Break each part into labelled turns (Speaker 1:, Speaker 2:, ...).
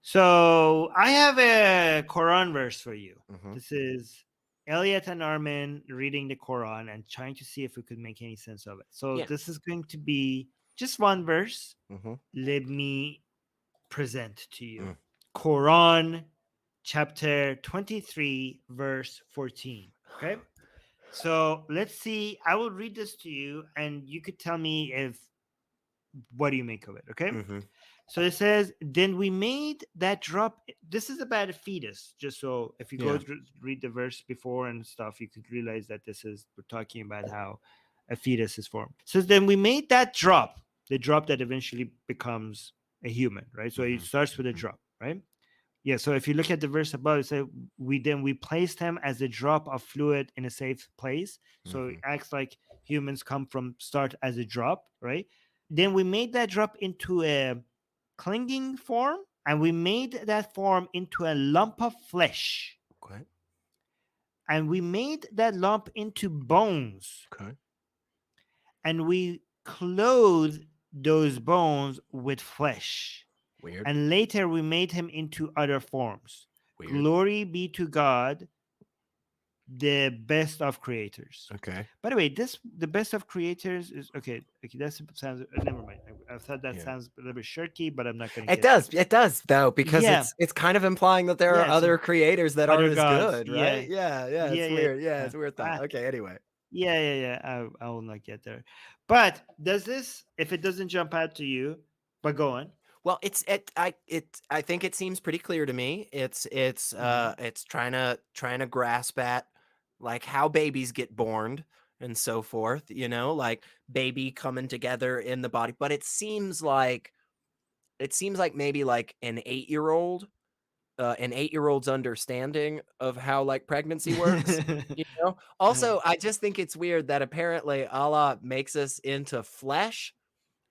Speaker 1: So I have a Quran verse for you.
Speaker 2: Mhm.
Speaker 1: This is Elliot and Armin reading the Quran and trying to see if we could make any sense of it. So
Speaker 2: Yeah.
Speaker 1: this is going to be just one verse.
Speaker 2: Mhm.
Speaker 1: Let me present to you.
Speaker 2: Mm.
Speaker 1: Quran chapter 23, verse 14. Okay. So let's see. I will read this to you and you could tell me if what do you make of it? Okay.
Speaker 2: Mhm.
Speaker 1: So it says, then we made that drop. This is about a fetus. Just so if you go
Speaker 2: Yeah.
Speaker 1: through, read the verse before and stuff, you could realize that we're talking about how a fetus is formed. So then we made that drop, the drop that eventually becomes a human, right? So it
Speaker 2: Mhm.
Speaker 1: starts with a
Speaker 2: Mhm.
Speaker 1: drop, right? Yeah. So if you look at the verse above, it says, we placed him as a drop of fluid in a safe place. So it
Speaker 2: Mhm.
Speaker 1: acts like humans come from start as a drop, right? Then we made that drop into a clinging form, and we made that form into a lump of flesh,
Speaker 2: Okay.
Speaker 1: and we made that lump into bones,
Speaker 2: Okay.
Speaker 1: and we clothed those bones with flesh,
Speaker 2: Weird.
Speaker 1: and later we made him into other forms.
Speaker 2: Weird.
Speaker 1: Glory be to God, the best of creators.
Speaker 2: Okay.
Speaker 1: By the way, the best of creators is okay. Okay, that sounds. Never mind. I thought that
Speaker 2: Yeah.
Speaker 1: sounds a little bit shirky, but I'm not going to
Speaker 2: It
Speaker 1: get there.
Speaker 2: does. It does though, because
Speaker 1: Yeah,
Speaker 2: it's kind of implying that there are
Speaker 1: yeah. It's
Speaker 2: other creators that
Speaker 1: other
Speaker 2: aren't as
Speaker 1: gods.
Speaker 2: good,
Speaker 1: Yeah,
Speaker 2: right? Yeah. Yeah.
Speaker 1: yeah,
Speaker 2: It's
Speaker 1: yeah,
Speaker 2: weird. Yeah.
Speaker 1: yeah.
Speaker 2: It's a weird thought. Okay. Anyway.
Speaker 1: Yeah. I will not get there. But does this? If it doesn't jump out to you, but go on.
Speaker 2: Well, I think it seems pretty clear to me.
Speaker 1: Mhm.
Speaker 2: It's trying to grasp at like how babies get born and so forth, like baby coming together in the body. But it seems like maybe like an 8-year-old's understanding of how like pregnancy works. Also, I just think it's weird that apparently Allah makes us into flesh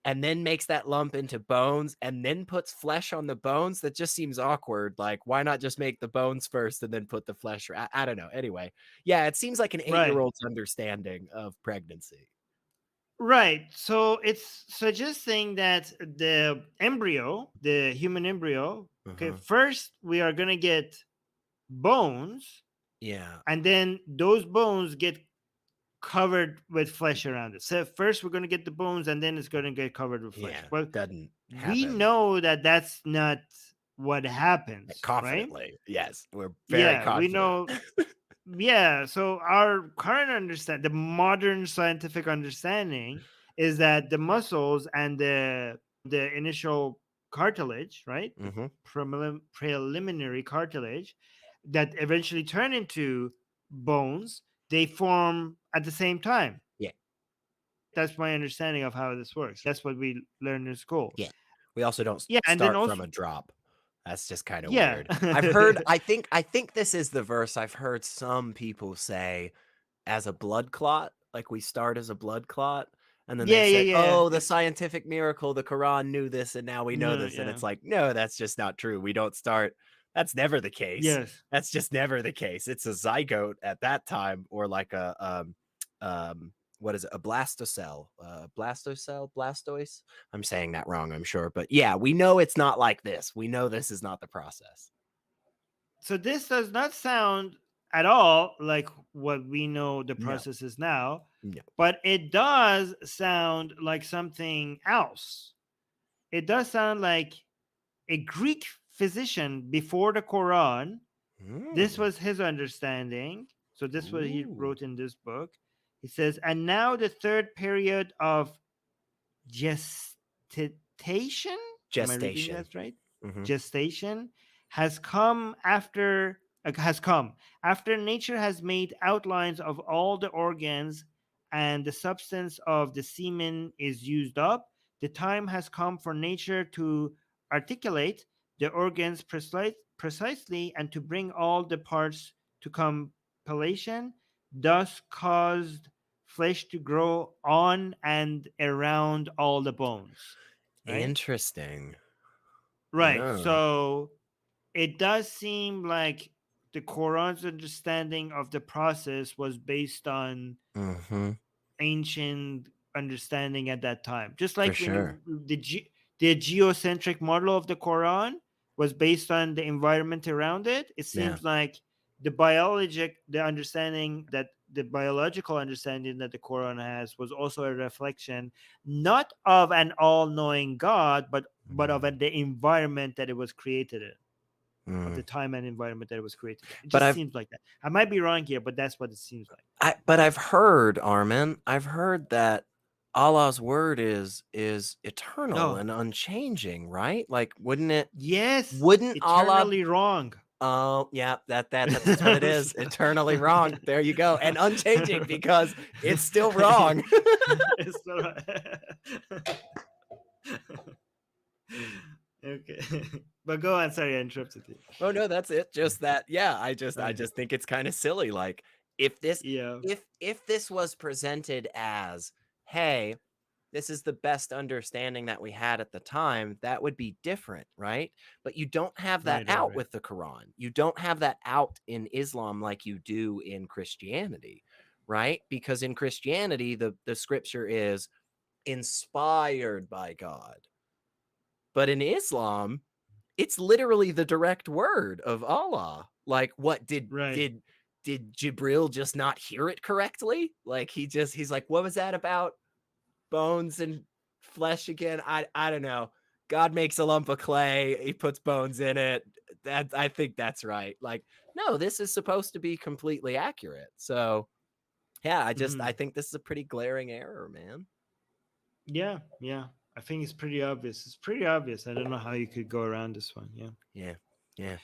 Speaker 2: and then makes that lump into bones and then puts flesh on the bones. That just seems awkward. Like, why not just make the bones first and then put the flesh? I don't know. Anyway, yeah, it seems like an 8 year
Speaker 1: Right.
Speaker 2: old's understanding of pregnancy.
Speaker 1: Right. So it's suggesting that the embryo, the human embryo, okay,
Speaker 2: Uh-huh.
Speaker 1: first we are going to get bones,
Speaker 2: Yeah.
Speaker 1: and then those bones get covered with flesh around it. So first we're going to get the bones, and then it's going to get covered with flesh.
Speaker 2: Yeah.
Speaker 1: Well,
Speaker 2: Doesn't
Speaker 1: we
Speaker 2: happen
Speaker 1: know that that's not what happens, right?
Speaker 2: confidently. Yes. We're very
Speaker 1: Yeah, we
Speaker 2: confident.
Speaker 1: know. Yeah, so our current the modern scientific understanding is that the muscles and the initial cartilage, right, the
Speaker 2: Hmm.
Speaker 1: preliminary cartilage that eventually turn into bones, they form at the same time.
Speaker 2: Yeah.
Speaker 1: That's my understanding of how this works. That's what we learned in school.
Speaker 2: Yeah. We also don't
Speaker 1: Yeah, and then
Speaker 2: start from
Speaker 1: also
Speaker 2: a drop. That's just kind of
Speaker 1: yeah.
Speaker 2: weird. I think this is the verse I've heard some people say as a blood clot, like we start as a blood clot. And then they've said,
Speaker 1: Yeah.
Speaker 2: oh, the
Speaker 1: It's
Speaker 2: scientific miracle, the Quran knew this, and now we know
Speaker 1: no,
Speaker 2: this. And
Speaker 1: yeah.
Speaker 2: it's like, no, that's just not true. We don't start. That's never the case.
Speaker 1: Yes.
Speaker 2: That's just never the case. It's a zygote at that time, or like what is it? A blastocell, blastoise. I'm saying that wrong, I'm sure. But yeah, we know it's not like this. We know this is not the process.
Speaker 1: So this does not sound at all like what we know the
Speaker 2: No,
Speaker 1: process is now,
Speaker 2: no.
Speaker 1: but it does sound like something else. It does sound like a Greek physician before the Quran. This
Speaker 2: Mm.
Speaker 1: was his understanding. So this what he
Speaker 2: Ooh.
Speaker 1: wrote in this book. He says, and now the third period of gestation. Am I reading
Speaker 2: Gestation.
Speaker 1: that right?
Speaker 2: Hmm.
Speaker 1: Gestation has come after nature has made outlines of all the organs and the substance of the semen is used up. The time has come for nature to articulate the organs precisely and to bring all the parts to compilation, thus caused flesh to grow on and around all the bones. Right?
Speaker 2: Interesting.
Speaker 1: Right.
Speaker 2: Yeah.
Speaker 1: So it does seem like the Quran's understanding of the process was based on
Speaker 2: Mhm.
Speaker 1: ancient understanding at that time. Just
Speaker 2: For
Speaker 1: like when
Speaker 2: sure.
Speaker 1: you the geocentric model of the Quran, was based on the environment around it. It
Speaker 2: Yeah.
Speaker 1: seems like the biological understanding that the Quran has was also a reflection not of an all-knowing God, but of
Speaker 2: Mm.
Speaker 1: the environment that it was created in, of the
Speaker 2: Mm.
Speaker 1: time and environment that it was created in. It
Speaker 2: But
Speaker 1: just seems like that. I might be wrong here, but that's what it seems like.
Speaker 2: I've heard, Armin, I've heard that Allah's word is eternal
Speaker 1: No.
Speaker 2: and unchanging, right? Like,
Speaker 1: Yes,
Speaker 2: wouldn't Allah?
Speaker 1: eternally wrong.
Speaker 2: Oh, yeah, that's what it is. Eternally wrong. There you go. And unchanging because it's still wrong.
Speaker 1: It's still right. Okay. But go on, sorry I interrupted you.
Speaker 2: Oh no, that's it. Just that, yeah, I
Speaker 1: Okay.
Speaker 2: just think it's kind of silly. Like if this
Speaker 1: Yeah.
Speaker 2: if this was presented as, hey, this is the best understanding that we had at the time, that would be different, right? But you don't have that out
Speaker 1: Right.
Speaker 2: with the Quran. You don't have that out in Islam like you do in Christianity, right? Because in Christianity, the scripture is inspired by God. But in Islam, it's literally the direct word of Allah. Like, what
Speaker 1: Right.
Speaker 2: did Jibril just not hear it correctly? Like he's like, what was that about bones and flesh again? I don't know. God makes a lump of clay, he puts bones in it. That I think that's right. Like, no, this is supposed to be completely accurate. So yeah, I
Speaker 1: Mhm.
Speaker 2: think this is a pretty glaring error, man.
Speaker 1: Yeah, yeah. I think it's pretty obvious. It's pretty obvious. I don't know how you could go around this one. Yeah.
Speaker 2: Yeah. Yeah.